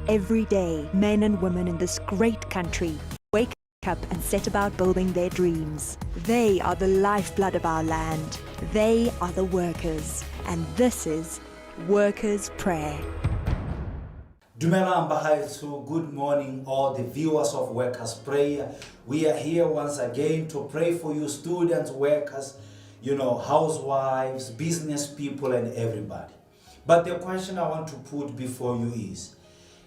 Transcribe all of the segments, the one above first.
Every day, men and women in this great country wake up and set about building their dreams. They are the lifeblood of our land. They are the workers. And this is Workers' Prayer. Dumelang Bahaitsu, good morning all the viewers of Workers' Prayer. We are here once again to pray for you students, workers, housewives, business people and everybody. But the question I want to put before you is,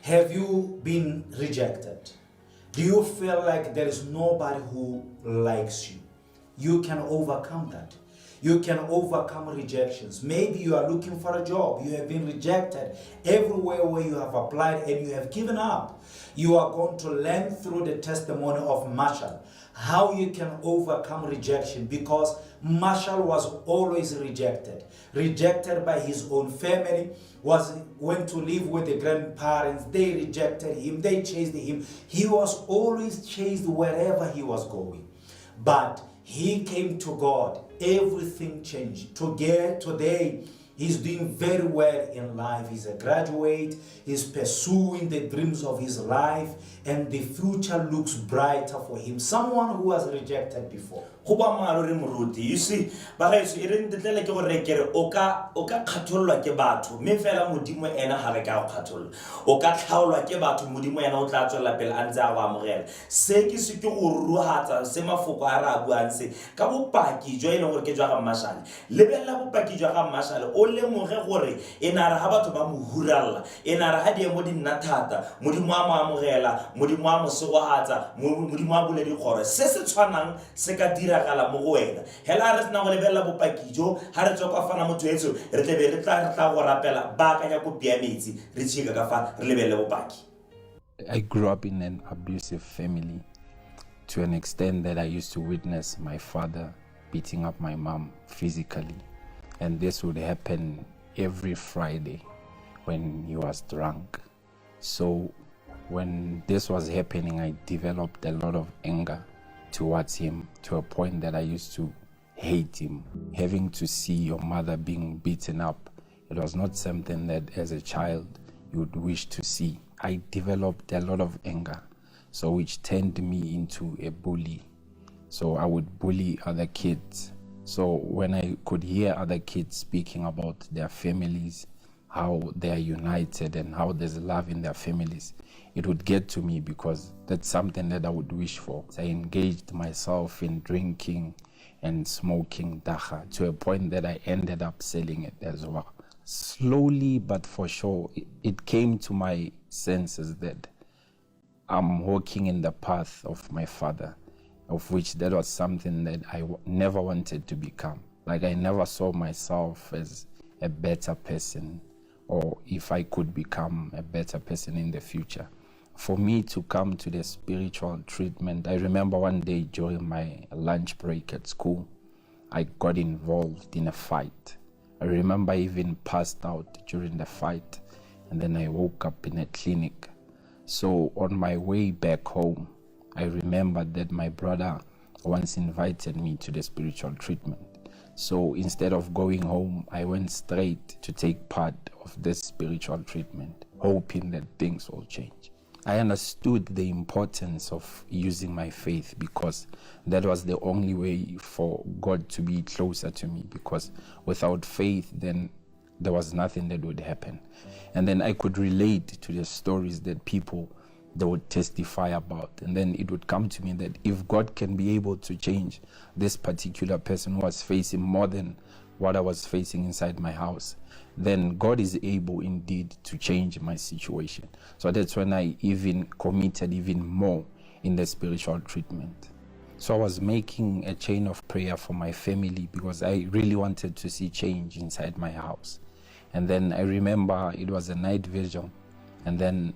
have you been rejected? Do you feel like there is nobody who likes you? You can overcome that. You can overcome rejections. Maybe you are looking for a job. You have been rejected everywhere where you have applied and you have given up. You are going to learn through the testimony of Marshall how you can overcome rejection, because Marshall was always rejected by his own family, went to live with the grandparents. They rejected him, they chased him. He was always chased wherever he was going. But he came to God. Everything changed. Today, he's doing very well in life. He's a graduate. He's pursuing the dreams of his life, and the future looks brighter for him. Someone who was rejected before. You see, but I say, in the telekere, Oka Katula Kebato, Mefela Mudimo and a Haraka Katul, Oka Kaula Kebato, Mudimo and Otato Lapel and Zawa Morel, Seki Siku Ruhata, Semafoka Arabu and say, Kabu Paki, join over Kejaha Mashal, Lebela Pakijaha Mashal, Ole Morehore, in Arahabatuba Hurala, in Arahadia Mudin Natata, Mudimama Morela, Mudimama Sohata, Mudimabu Hora, Sesatranang, Sekadira. Helares na lebela bopakijo ha re tsoka fana motho etso re tlebe re tla go rapela ba ka nya go pia metsi re tshika ka fa re lebele bopaki. I grew up in an abusive family to an extent that I used to witness my father beating up my mom physically, and this would happen every Friday when he was drunk. So when this was happening, I developed a lot of anger towards him, to a point that I used to hate him. Having to see your mother being beaten up, it was not something that as a child you would wish to see. I developed a lot of anger, so which turned me into a bully. So I would bully other kids. So when I could hear other kids speaking about their families, how they are united and how there's love in their families, it would get to me, because that's something that I would wish for. So I engaged myself in drinking and smoking dacha to a point that I ended up selling it as well. Slowly but for sure, it came to my senses that I'm walking in the path of my father, of which that was something that I never wanted to become. Like, I never saw myself as a better person, or if I could become a better person in the future. For me to come to the spiritual treatment, I remember one day during my lunch break at school, I got involved in a fight. I remember I even passed out during the fight, and then I woke up in a clinic. So on my way back home, I remembered that my brother once invited me to the spiritual treatment. So instead of going home, I went straight to take part of this spiritual treatment, hoping that things will change. I understood the importance of using my faith, because that was the only way for God to be closer to me, because without faith, then there was nothing that would happen. And then I could relate to the stories that people, they would testify about. And then it would come to me that if God can be able to change this particular person who was facing more than what I was facing inside my house, then God is able indeed to change my situation. So that's when I even committed even more in the spiritual treatment. So I was making a chain of prayer for my family, because I really wanted to see change inside my house. And then I remember it was a night vigil, and then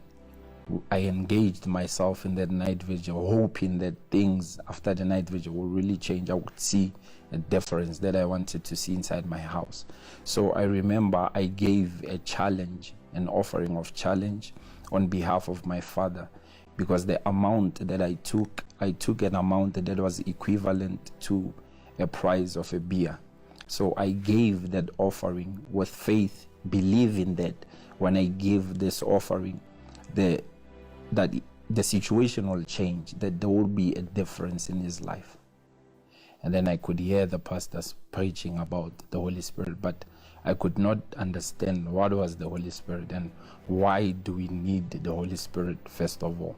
I engaged myself in that night vigil, hoping that things after the night vigil will really change. I would see a difference that I wanted to see inside my house. So I remember I gave a challenge, an offering of challenge on behalf of my father, because the amount that I took an amount that was equivalent to a price of a beer. So I gave that offering with faith, believing that when I gave this offering, that the situation will change, that there will be a difference in his life. And then I could hear the pastors preaching about the Holy Spirit, but I could not understand what was the Holy Spirit and why do we need the Holy Spirit first of all.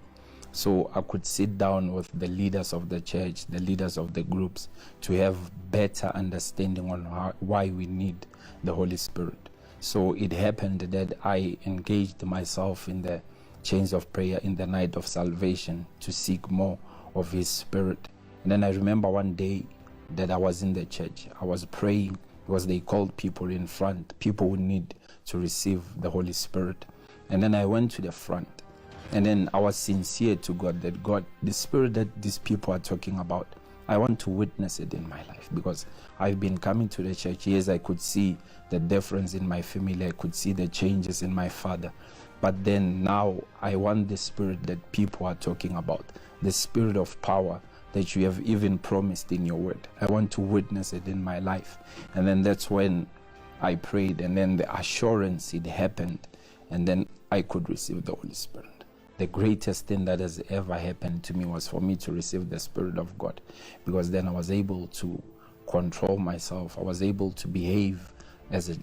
So I could sit down with the leaders of the church, the leaders of the groups, to have better understanding on why we need the Holy Spirit. So it happened that I engaged myself in the chains of prayer in the night of salvation to seek more of His Spirit. And then I remember one day that I was in the church. I was praying because they called people in front, people who need to receive the Holy Spirit. And then I went to the front. And then I was sincere to God that God, the Spirit that these people are talking about, I want to witness it in my life, because I've been coming to the church. Yes, I could see the difference in my family. I could see the changes in my father. But then now I want the Spirit that people are talking about, the Spirit of power that you have even promised in your word. I want to witness it in my life. And then that's when I prayed, and then the assurance, it happened, and then I could receive the Holy Spirit. The greatest thing that has ever happened to me was for me to receive the Spirit of God, because then I was able to control myself. I was able to behave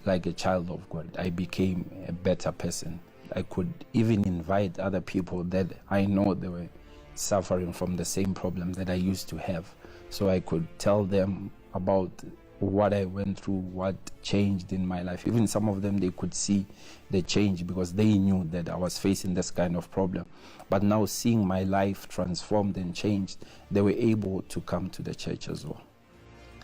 like a child of God. I became a better person. I could even invite other people that I know they were suffering from the same problem that I used to have. So I could tell them about what I went through, what changed in my life. Even some of them, they could see the change because they knew that I was facing this kind of problem. But now seeing my life transformed and changed, they were able to come to the church as well.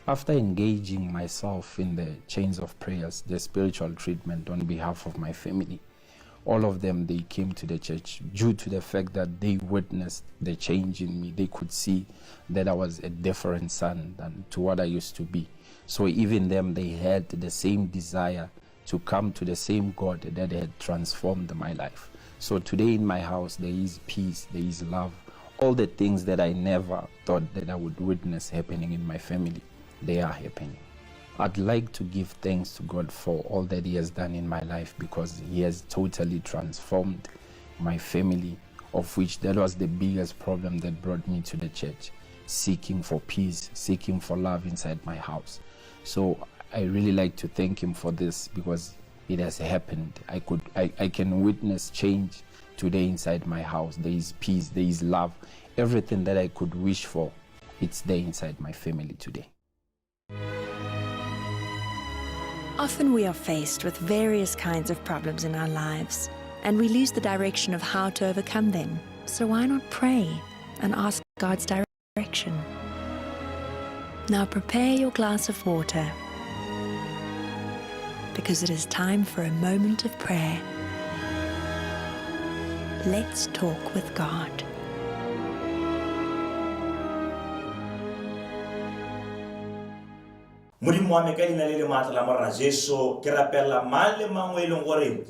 After engaging myself in the chains of prayers, the spiritual treatment on behalf of my family, all of them, they came to the church due to the fact that they witnessed the change in me. They could see that I was a different son than to what I used to be. So even them, they had the same desire to come to the same God that had transformed my life. So today in my house, there is peace, there is love. All the things that I never thought that I would witness happening in my family, they are happening. I'd like to give thanks to God for all that He has done in my life, because He has totally transformed my family, of which that was the biggest problem that brought me to the church, seeking for peace, seeking for love inside my house. So I really like to thank Him for this, because it has happened. I can witness change today inside my house. There is peace, there is love. Everything that I could wish for, it's there inside my family today. Often we are faced with various kinds of problems in our lives, and we lose the direction of how to overcome them. So why not pray and ask God's direction? Now prepare your glass of water, because it is time for a moment of prayer. Let's talk with God. Modimo wa me ka leina le le maatla la morra Jesu, ke rapella mang le mang o e leng gore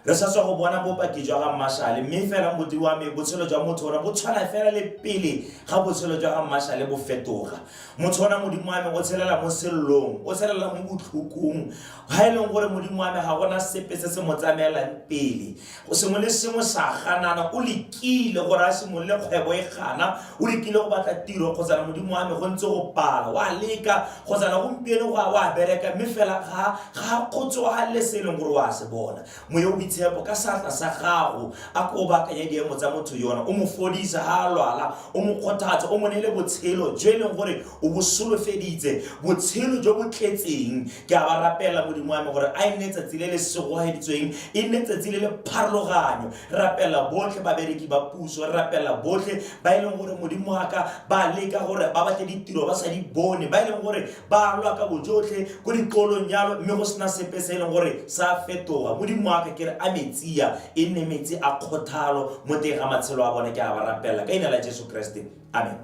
re sa tswa go bona bopaki jwa ga Mashale, mme fela modi wa me botshelo jwa motho ona bo tshwana fela le pele ga botshelo jwa ga Mashale bo fetoga. Motho ona modimo wa me o tshelela mo sellong, o tshelela mo botlhokong, ha e leng gore modimo wa me ga gona sepe se se mo tsamaelang pele. Go sengwe le sengwe sa ganana, o lekile gore a simolole kgwebo e gana, o lekile go batla tiro kgotsa na modimo wa me go ntse go pala, wa leka kgotsa na gompieno go a bereka, mme fela ga kgotsoga le se e leng gore wa se bona. Moyo tshepo ka satla sa gago a ko bakanya diemo tsa motho yona, o mo fodisa ha lwala, o mo kgothatsa, o mo nele botshelo jo e leng gore o bo solofeditse, botshelo jo bo tletseng. Ke a ba rapela modimo wa me gore a nne tsatsi le le segogeditsweng, e nne tsatsi le le pharologanyo. Rapela botlhe babereki ba puso, rapela botlhe ba e leng gore modimo wa ka ba leka gore ba batle ditiro ba sa di bone, ba e leng gore ba lwa ka bojotlhe go dikolong yalo, mme go sena sepe se e leng gore sa fetoga. Modimo wa ka ke re a metsia e nne metsi a kgothalo mo teng ga matshelo a bone. Ke a ba rapela ka ina la Jesu Kriste, amen.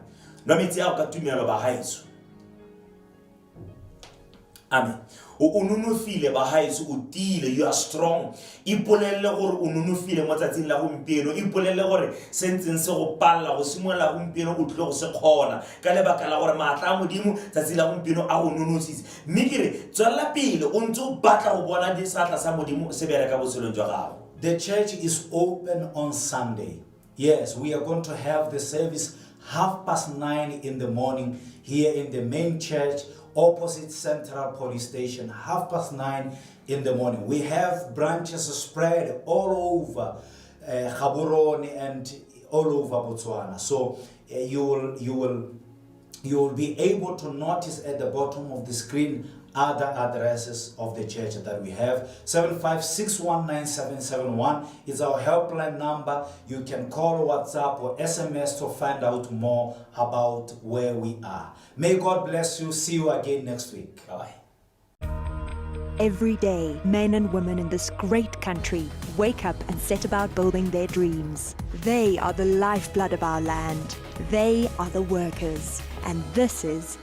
No metsi a ka tumelo ba haeso, amen. O nonofile ba haeso, o tile, you are strong. Ipolelle gore o nonofile mo tsatsing la gompieno, ipolelle gore sentseng se go palla go simola gompieno o tlile go se kgona ka lebaka la gore maatla a modimo tsatsi la gompieno a go nonositse. Mme ke re tswela pele o ntse o batla go bona disatla sa modimo se bereka botshelong jwa gago. The church is open on Sunday. Yes, we are going to have the service 9:30 in the morning here in the main church opposite Central Police Station, 9:30 in the morning. We have branches spread all over Gaborone and all over Botswana. So you will be able to notice at the bottom of the screen other addresses of the church that we have. 75619771 is our helpline number. You can call, WhatsApp, or SMS to find out more about where we are. May God bless you. See you again next week. Bye. Every day, men and women in this great country wake up and set about building their dreams. They are the lifeblood of our land. They are the workers. And this is